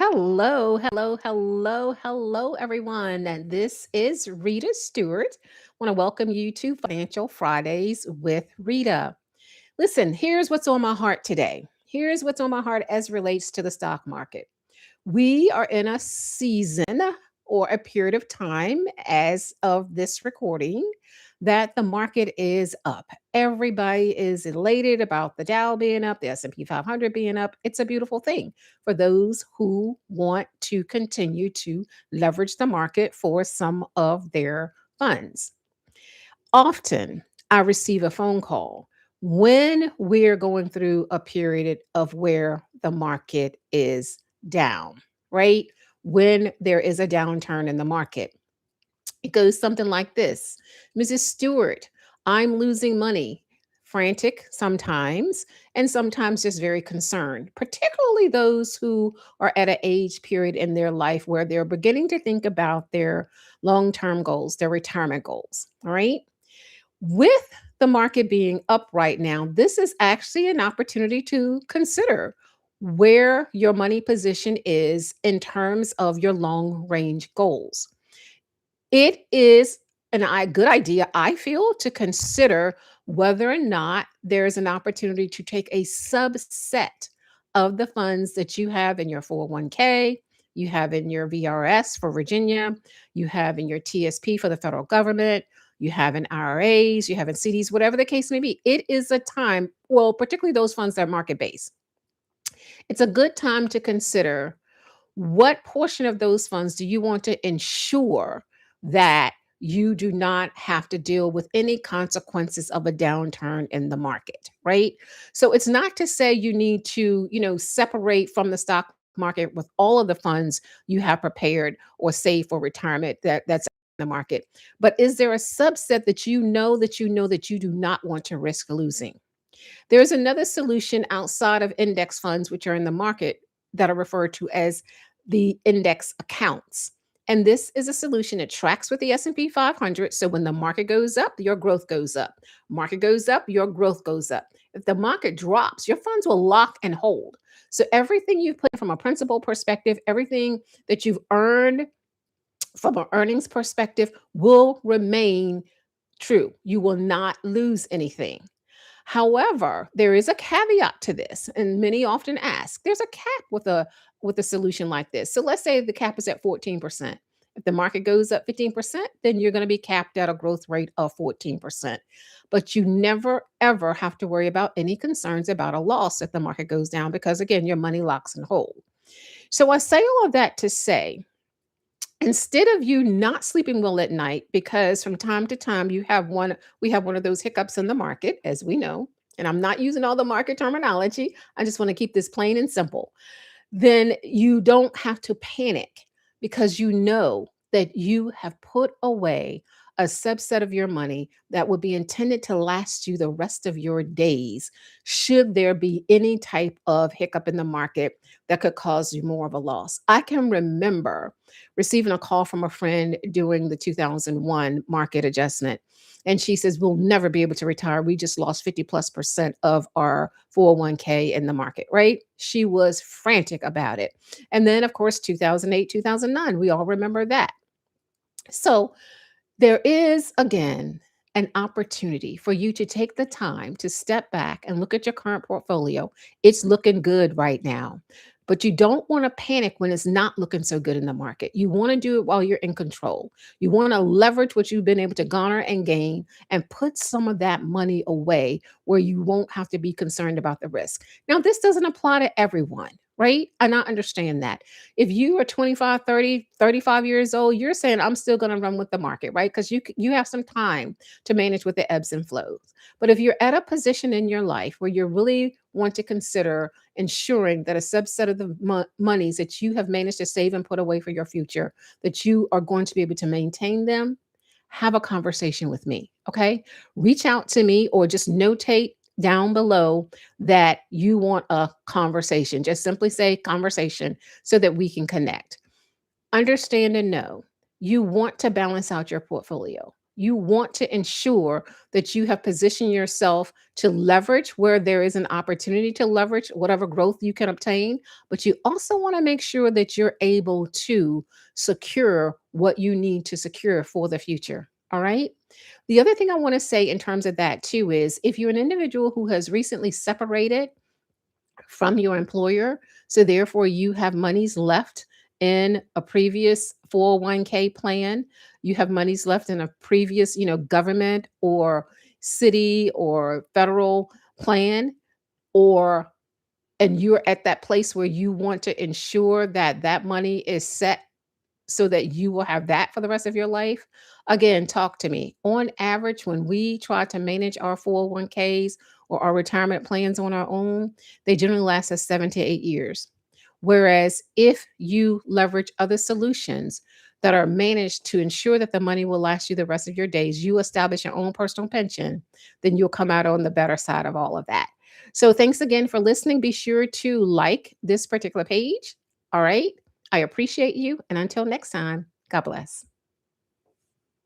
Hello, everyone. And this is Rita Stewart. I want to welcome you to Financial Fridays with Rita. Listen, here's what's on my heart today. Here's what's on my heart as relates to the stock market. We are in a season or a period of time as of this recording that the market is up. Everybody is elated about the Dow being up, the S&P 500 being up. It's a beautiful thing for those who want to continue to leverage the market for some of their funds. Often I receive a phone call when we're going through a period of where the market is down, right? When there is a downturn in the market, it goes something like this: Mrs. Stewart, I'm losing money. Frantic sometimes, and sometimes just very concerned, particularly those who are at an age period in their life where they're beginning to think about their long term goals, their retirement goals. All right. With the market being up right now, this is actually an opportunity to consider where your money position is in terms of your long range goals. It is good idea, I feel, to consider whether or not there's an opportunity to take a subset of the funds that you have in your 401k, you have in your VRS for Virginia, you have in your TSP for the federal government, you have in IRAs, you have in CDs, whatever the case may be. It is a time, well, particularly those funds that are market based. It's a good time to consider what portion of those funds do you want to ensure that you do not have to deal with any consequences of a downturn in the market, right? So it's not to say you need to, separate from the stock market with all of the funds you have prepared or saved for retirement that's in the market. But is there a subset that you do not want to risk losing? There's another solution outside of index funds, which are in the market, that are referred to as the index accounts. And this is a solution that tracks with the S&P 500. So when the market goes up, your growth goes up. Market goes up, your growth goes up. If the market drops, your funds will lock and hold. So everything you put from a principal perspective, everything that you've earned from an earnings perspective will remain true. You will not lose anything. However, there is a caveat to this, and many often ask, there's a cap with a solution like this. So let's say the cap is at 14%. If the market goes up 15%, then you're going to be capped at a growth rate of 14%. But you never ever have to worry about any concerns about a loss if the market goes down because again, your money locks and hold. So I say all of that to say, instead of you not sleeping well at night because from time to time we have one of those hiccups in the market, as we know, and I'm not using all the market terminology, I just want to keep this plain and simple, then you don't have to panic because you know that you have put away a subset of your money that would be intended to last you the rest of your days should there be any type of hiccup in the market that could cause you more of a loss. I can remember receiving a call from a friend during the 2001 market adjustment. And she says, we'll never be able to retire. We just lost 50+% of our 401k in the market, right? She was frantic about it. And then, of course, 2008, 2009, we all remember that. So there is, again, an opportunity for you to take the time to step back and look at your current portfolio. It's looking good right now, but you don't want to panic when it's not looking so good in the market. You want to do it while you're in control. You want to leverage what you've been able to garner and gain and put some of that money away where you won't have to be concerned about the risk. Now, this doesn't apply to everyone, right? And I understand that. If you are 25, 30, 35 years old, you're saying, I'm still going to run with the market, right? Because you have some time to manage with the ebbs and flows. But if you're at a position in your life where you really want to consider ensuring that a subset of the monies that you have managed to save and put away for your future, that you are going to be able to maintain them, have a conversation with me, okay? Reach out to me or just notate down below that you want a conversation. Just simply say conversation so that we can connect. Understand and know you want to balance out your portfolio. You want to ensure that you have positioned yourself to leverage where there is an opportunity to leverage whatever growth you can obtain, but you also want to make sure that you're able to secure what you need to secure for the future. All right. The other thing I want to say in terms of that too is if you're an individual who has recently separated from your employer, so therefore you have monies left in a previous 401k plan, you have monies left in a previous, government or city or federal plan, or and you're at that place where you want to ensure that that money is set so that you will have that for the rest of your life. Again, talk to me. On average, when we try to manage our 401ks or our retirement plans on our own, they generally last us 7 to 8 years. Whereas if you leverage other solutions that are managed to ensure that the money will last you the rest of your days, you establish your own personal pension, then you'll come out on the better side of all of that. So, thanks again for listening. Be sure to like this particular page. All right. I appreciate you. And until next time, God bless.